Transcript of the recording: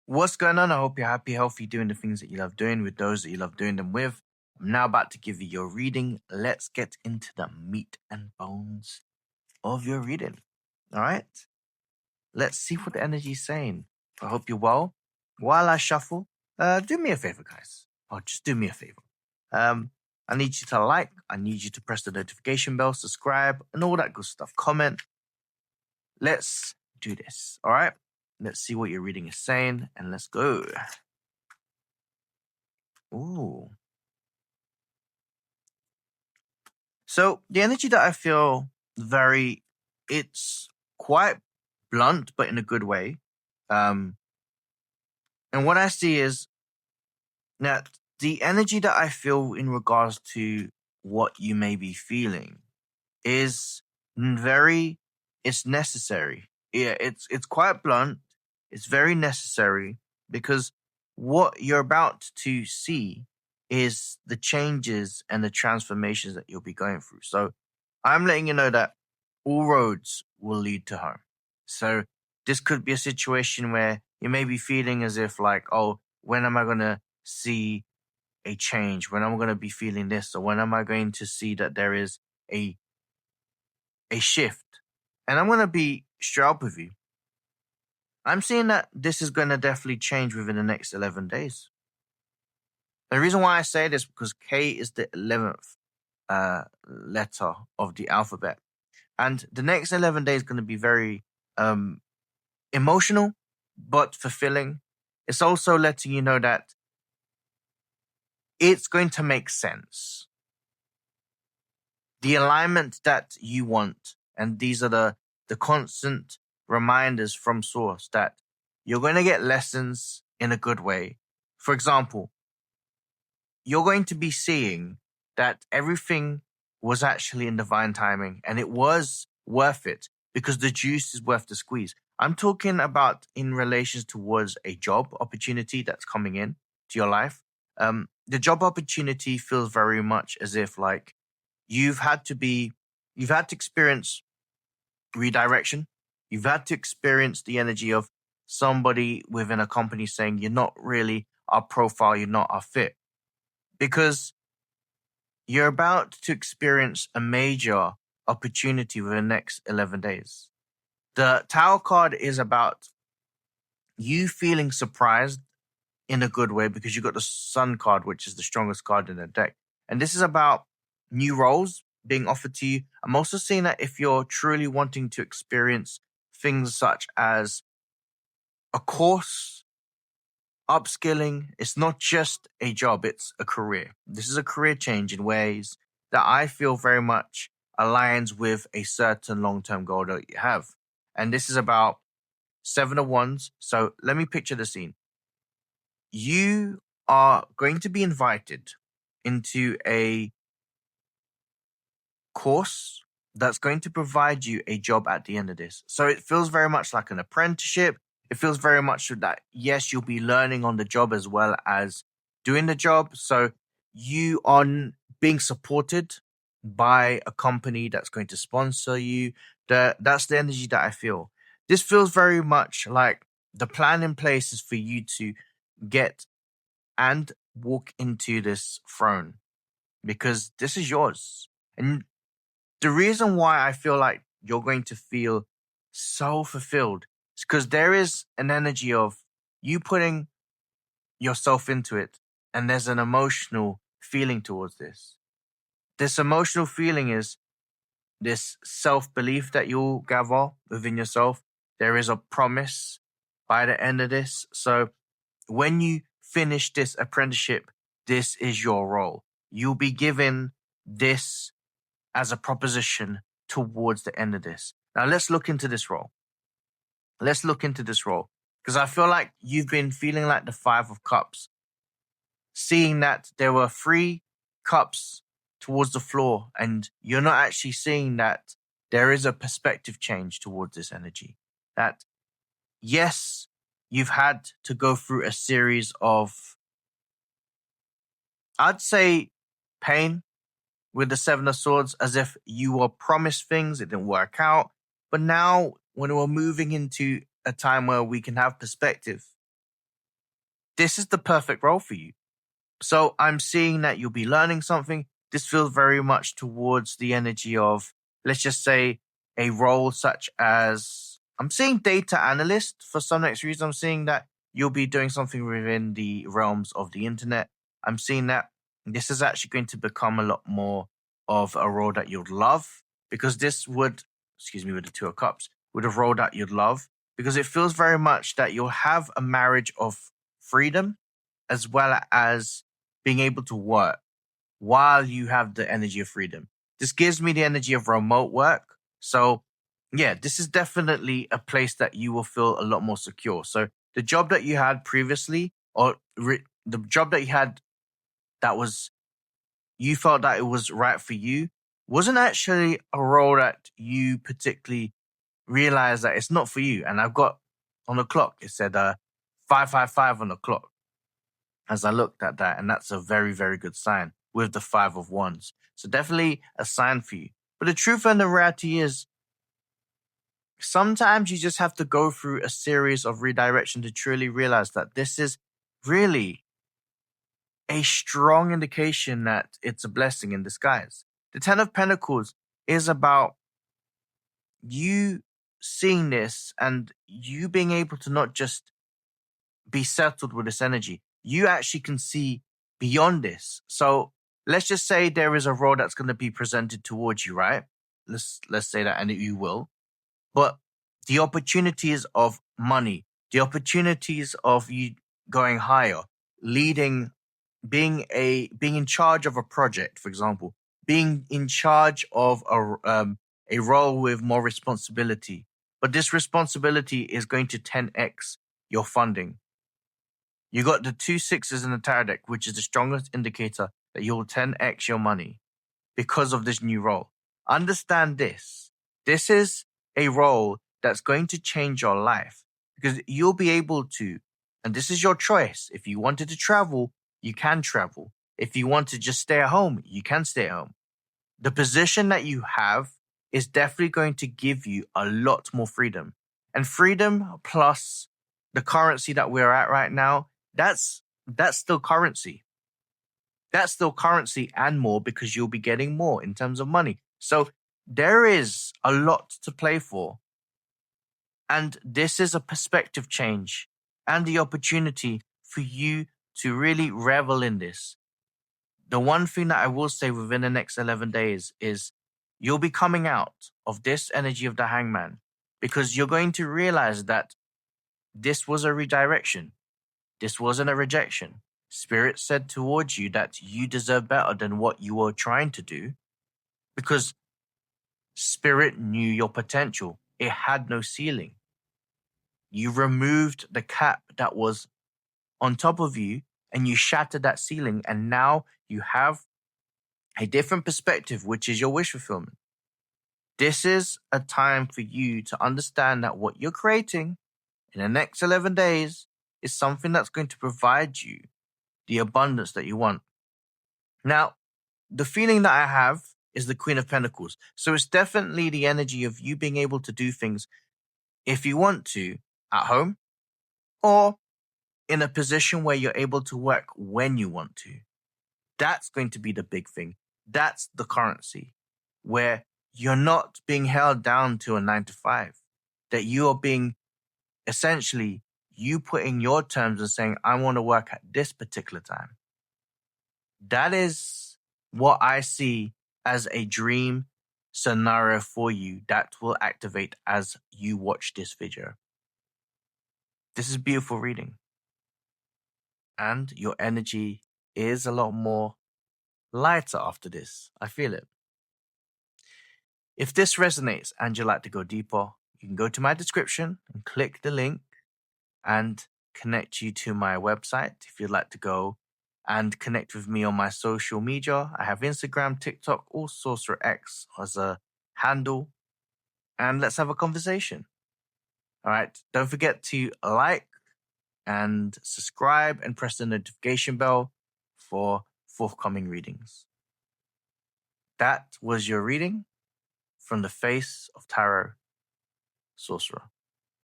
What's going on? I hope you're happy, healthy, doing the things that you love doing with those that you love doing them with. I'm now about to give you your reading. Let's get into the meat and bones of your reading. All right? Let's see what the energy is saying. I hope you're well. While I shuffle, do me a favor, guys. Oh, just do me a favor. I need you to like, I need you to press the notification bell, subscribe, and all that good stuff. Comment. Let's do this. All right? Let's see what your reading is saying, and let's go. Ooh. So the energy that I feel it's quite blunt, but in a good way. And what I see is that the energy that I feel in regards to what you may be feeling is it's necessary. Yeah, it's quite blunt. It's very necessary because what you're about to see is the changes and the transformations that you'll be going through. So I'm letting you know that all roads will lead to home. So this could be a situation where you may be feeling as if like, oh, when am I going to see a change? When am I going to be feeling this? Or when am I going to see that there is a shift? And I'm going to be straight up with you. I'm seeing that this is going to definitely change within the next 11 days. The reason why I say this because K is the 11th letter of the alphabet. And the next 11 days is going to be very emotional, but fulfilling. It's also letting you know that it's going to make sense. The alignment that you want, and these are the constant reminders from source that you're going to get lessons in a good way. For example, you're going to be seeing that everything was actually in divine timing and it was worth it because the juice is worth the squeeze. I'm talking about in relations towards a job opportunity that's coming in to your life. The job opportunity feels very much as if like you've had to experience redirection. You've had to experience the energy of somebody within a company saying you're not really our profile, you're not our fit. Because you're about to experience a major opportunity within the next 11 days. The Tower card is about you feeling surprised in a good way because you got the Sun card, which is the strongest card in the deck. And this is about new roles being offered to you. I'm also seeing that if you're truly wanting to experience things such as a course, upskilling, it's not just a job, it's a career. This is a career change in ways that I feel very much aligns with a certain long-term goal that you have. And this is about 7 of Wands. So let me picture the scene. You are going to be invited into a course that's going to provide you a job at the end of this. So it feels very much like an apprenticeship. It feels very much that, yes, you'll be learning on the job as well as doing the job. So you are being supported by a company that's going to sponsor you. That's the energy that I feel. This feels very much like the plan in place is for you to get and walk into this throne because this is yours. And the reason why I feel like you're going to feel so fulfilled is because there is an energy of you putting yourself into it, and there's an emotional feeling towards this. This emotional feeling is this self-belief that you'll gather within yourself. There is a promise by the end of this. So when you finish this apprenticeship, this is your role. You'll be given this as a proposition towards the end of this. Now let's look into this role. Because I feel like you've been feeling like the 5 of Cups, seeing that there were 3 cups towards the floor, and you're not actually seeing that there is a perspective change towards this energy. That, yes, you've had to go through a series of, I'd say, pain with the 7 of Swords, as if you were promised things, it didn't work out. But now, when we're moving into a time where we can have perspective, this is the perfect role for you. So I'm seeing that you'll be learning something. This feels very much towards the energy of, let's just say, a role such as, I'm seeing data analyst for some next reason. I'm seeing that you'll be doing something within the realms of the internet. I'm seeing that this is actually going to become a lot more of a role that you'd love, because this would, excuse me, with the Two of Cups, would have role that you'd love, because it feels very much that you'll have a marriage of freedom as well as being able to work while you have the energy of freedom. This gives me the energy of remote work. So, yeah, this is definitely a place that you will feel a lot more secure. So, the job that you had previously, or the job that you had that was, you felt that it was right for you, wasn't actually a role that you particularly realized that it's not for you. And I've got on the clock, it said 555 on the clock as I looked at that. And that's a very, very good sign with the 5 of Wands. So definitely a sign for you. But the truth and the reality is, sometimes you just have to go through a series of redirection to truly realize that this is really a strong indication that it's a blessing in disguise. The 10 of Pentacles is about you seeing this and you being able to not just be settled with this energy. You actually can see beyond this. So let's just say there is a role that's going to be presented towards you, right? Let's say that, and you will. But the opportunities of money, the opportunities of you going higher, leading, being in charge of a project, for example, being in charge of a role with more responsibility. But this responsibility is going to 10x your funding. You got the 2 6s in the tarot deck, which is the strongest indicator that you'll 10x your money because of this new role. Understand this. This is a role that's going to change your life, because you'll be able to, and this is your choice. If you wanted to travel, you can travel. If you want to just stay at home, you can stay at home. The position that you have is definitely going to give you a lot more freedom. And freedom plus the currency that we're at right now, that's still currency. That's still currency and more, because you'll be getting more in terms of money. So there is a lot to play for. And this is a perspective change and the opportunity for you to really revel in this. The one thing that I will say within the next 11 days is you'll be coming out of this energy of the Hangman, because you're going to realize that this was a redirection. This wasn't a rejection. Spirit said towards you that you deserve better than what you were trying to do, because Spirit knew your potential. It had no ceiling. You removed the cap that was on top of you and you shattered that ceiling, and now you have a different perspective, which is your wish fulfillment. This is a time for you to understand that what you're creating in the next 11 days is something that's going to provide you the abundance that you want. Now, the feeling that I have is the Queen of Pentacles. So it's definitely the energy of you being able to do things, if you want to, at home, or in a position where you're able to work when you want to. That's going to be the big thing. That's the currency, where you're not being held down to a 9 to 5, that you are being, essentially, you putting your terms and saying, I want to work at this particular time. That is what I see as a dream scenario for you that will activate as you watch this video. This is beautiful reading. And your energy is a lot more lighter after this. I feel it. If this resonates and you'd like to go deeper, you can go to my description and click the link and connect you to my website if you'd like to go and connect with me on my social media. I have Instagram, TikTok, or Sorcerer X as a handle. And let's have a conversation. All right. Don't forget to like and subscribe and press the notification bell for forthcoming readings. That was your reading from the Face of Tarot, Sorcerer.